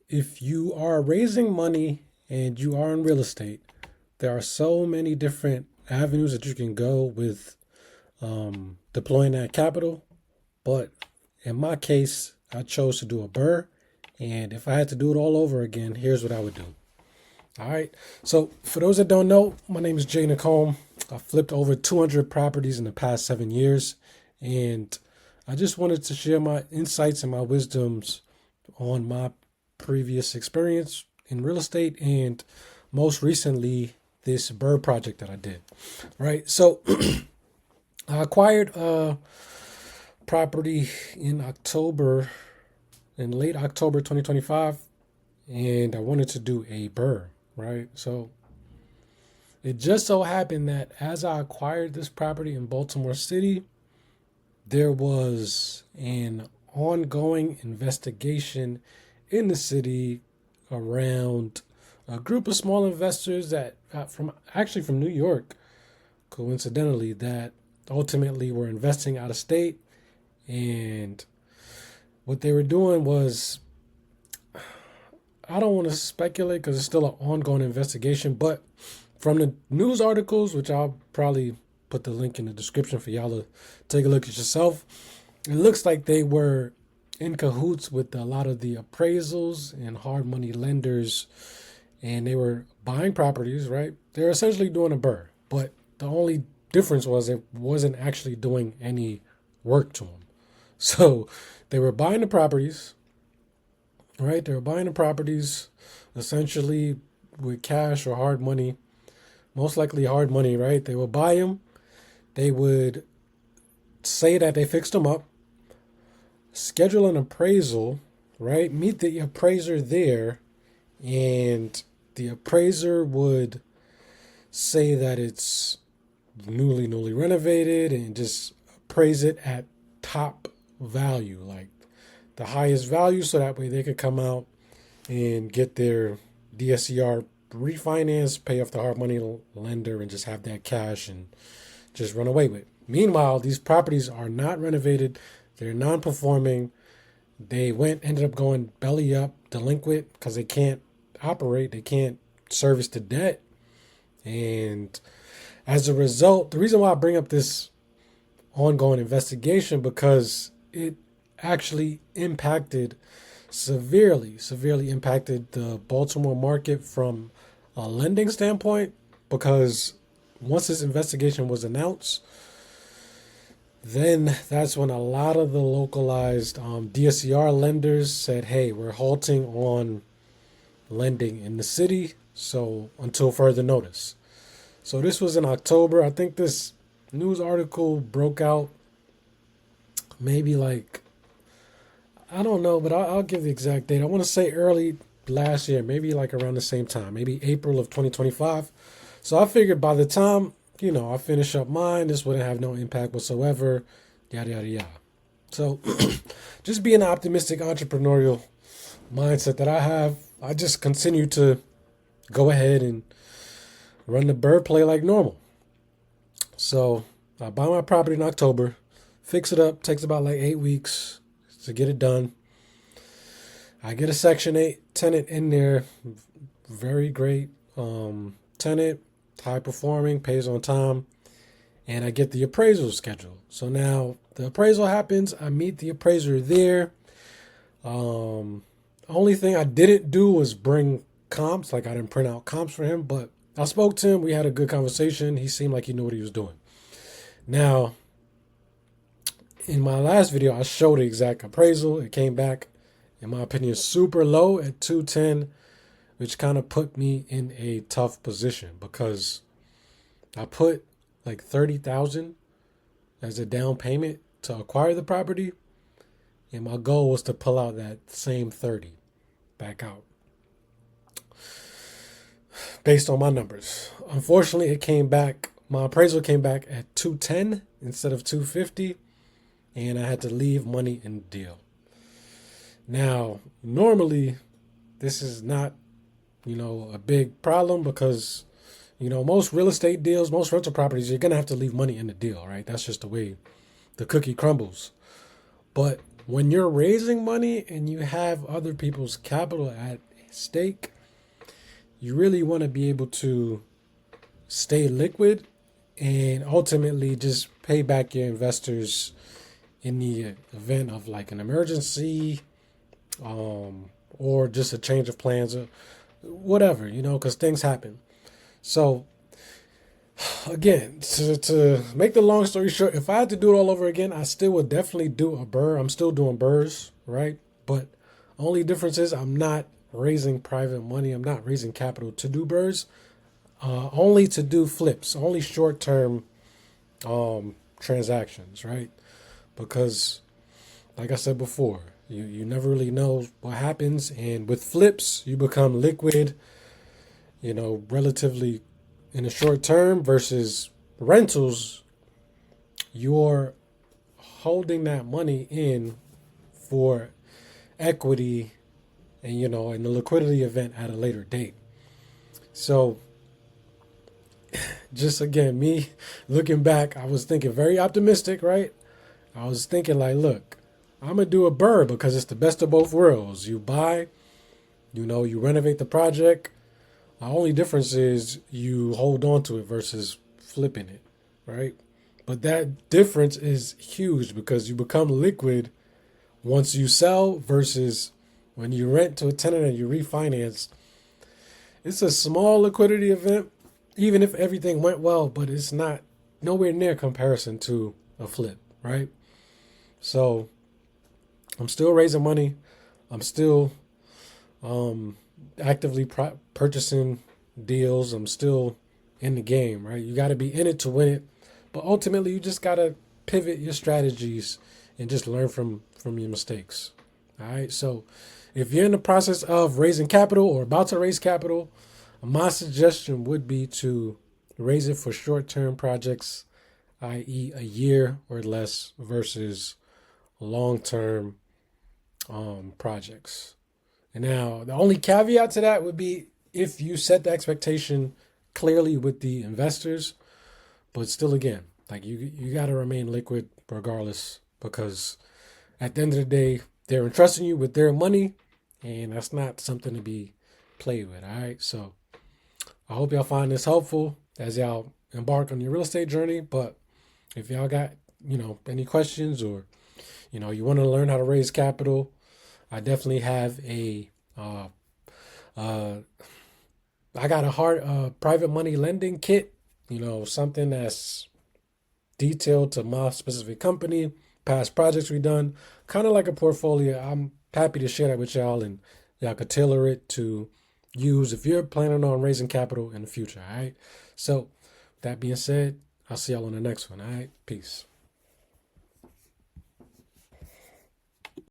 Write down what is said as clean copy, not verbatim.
If you are raising money and you are in real estate, there are so many different avenues that you can go with deploying that capital. But in my case, I chose to do a burr. And if I had to do it all over again, here's what I would do. All right. So, for those that don't know, my name is Jay Nicole. I flipped over 200 properties in the past 7 years. And I just wanted to share my insights and my wisdoms on my previous experience in real estate and most recently this bird project that I did. Right. So, I acquired a property in late October 2025, and I wanted to do a burr. Right. So, it just so happened that as I acquired this property in Baltimore City, there was an ongoing investigation in the city around a group of small investors that from New York, coincidentally, that ultimately were investing out of state. And what they were doing was, I don't want to speculate because it's still an ongoing investigation, but from the news articles, which I'll probably put the link in the description for y'all to take a look at yourself, it looks like they were in cahoots with a lot of the appraisals and hard money lenders, and they were buying properties, right? They're essentially doing a burr, but the only difference was it wasn't actually doing any work to them. So they were buying the properties, right? They were buying the properties essentially with cash or hard money, most likely hard money, right? They would buy them. They would say that they fixed them up, schedule an appraisal, right? Meet the appraiser there, and the appraiser would say that it's newly renovated and just appraise it at top value, like the highest value, so that way they could come out and get their DSCR refinance, pay off the hard money lender, and just have that cash and just run away with it. Meanwhile, these properties are not renovated, they're non-performing. They ended up going belly up, delinquent, because they can't operate, they can't service the debt. And as a result, the reason why I bring up this ongoing investigation, because it actually severely impacted the Baltimore market from a lending standpoint, because once this investigation was announced, then that's when a lot of the localized DSCR lenders said, hey, we're halting on lending in the city, so until further notice. So this was in October. I think this news article broke out maybe like, I don't know, but I'll give the exact date. I want to say early last year, maybe like around the same time, maybe April of 2025. So I figured by the time, I finish up mine, this wouldn't have no impact whatsoever, yada, yada, yada. So just being an optimistic entrepreneurial mindset that I have, I just continue to go ahead and run the bird play like normal. So I buy my property in October, fix it up, takes about like 8 weeks to get it done. I get a Section 8 tenant in there, very great tenant, high performing, pays on time, and I get the appraisal schedule. So now the appraisal happens. I meet the appraiser there. Only thing I didn't do was bring comps, like I didn't print out comps for him, but I spoke to him. We had a good conversation. He seemed like he knew what he was doing. Now, in my last video, I showed the exact appraisal. It came back, in my opinion, super low at 210, which kind of put me in a tough position because I put like 30,000 as a down payment to acquire the property, and my goal was to pull out that same 30 back out based on my numbers. Unfortunately, my appraisal came back at 210 instead of 250, and I had to leave money in the deal. Now, normally, this is not, a big problem because, most real estate deals, most rental properties, you're going to have to leave money in the deal, right? That's just the way the cookie crumbles. But when you're raising money and you have other people's capital at stake, you really want to be able to stay liquid and ultimately just pay back your investors in the event of like an emergency, or just a change of plans or whatever, because things happen. So again, to make the long story short, if I had to do it all over again, I still would definitely do a burr. I'm still doing burrs, right? But only difference is I'm not raising private money. I'm not raising capital to do burrs. Only to do flips, only short term transactions, right? Because, like I said before, you never really know what happens, and with flips, you become liquid, relatively in the short term versus rentals, you're holding that money in for equity and, in the liquidity event at a later date. So, just again, me looking back, I was thinking very optimistic, right? I was thinking, like, look, I'm going to do a burr because it's the best of both worlds. You buy, you renovate the project. The only difference is you hold on to it versus flipping it, right? But that difference is huge because you become liquid once you sell versus when you rent to a tenant and you refinance. It's a small liquidity event, even if everything went well, but it's not nowhere near comparison to a flip, right? So I'm still raising money. I'm still actively purchasing deals. I'm still in the game, right? You got to be in it to win it, but ultimately you just got to pivot your strategies and just learn from your mistakes. All right. So if you're in the process of raising capital or about to raise capital, my suggestion would be to raise it for short-term projects, i.e., a year or less, versus long-term projects. And now the only caveat to that would be if you set the expectation clearly with the investors, but still, again, like you got to remain liquid regardless, because at the end of the day, they're entrusting you with their money, and that's not something to be played with. All right. So I hope y'all find this helpful as y'all embark on your real estate journey. But if y'all got, any questions, or, you want to learn how to raise capital, I definitely have I got a hard private money lending kit, something that's detailed to my specific company, past projects we've done, kind of like a portfolio. I'm happy to share that with y'all, and y'all could tailor it to use if you're planning on raising capital in the future. All right. So, that being said, I'll see y'all on the next one. All right. Peace.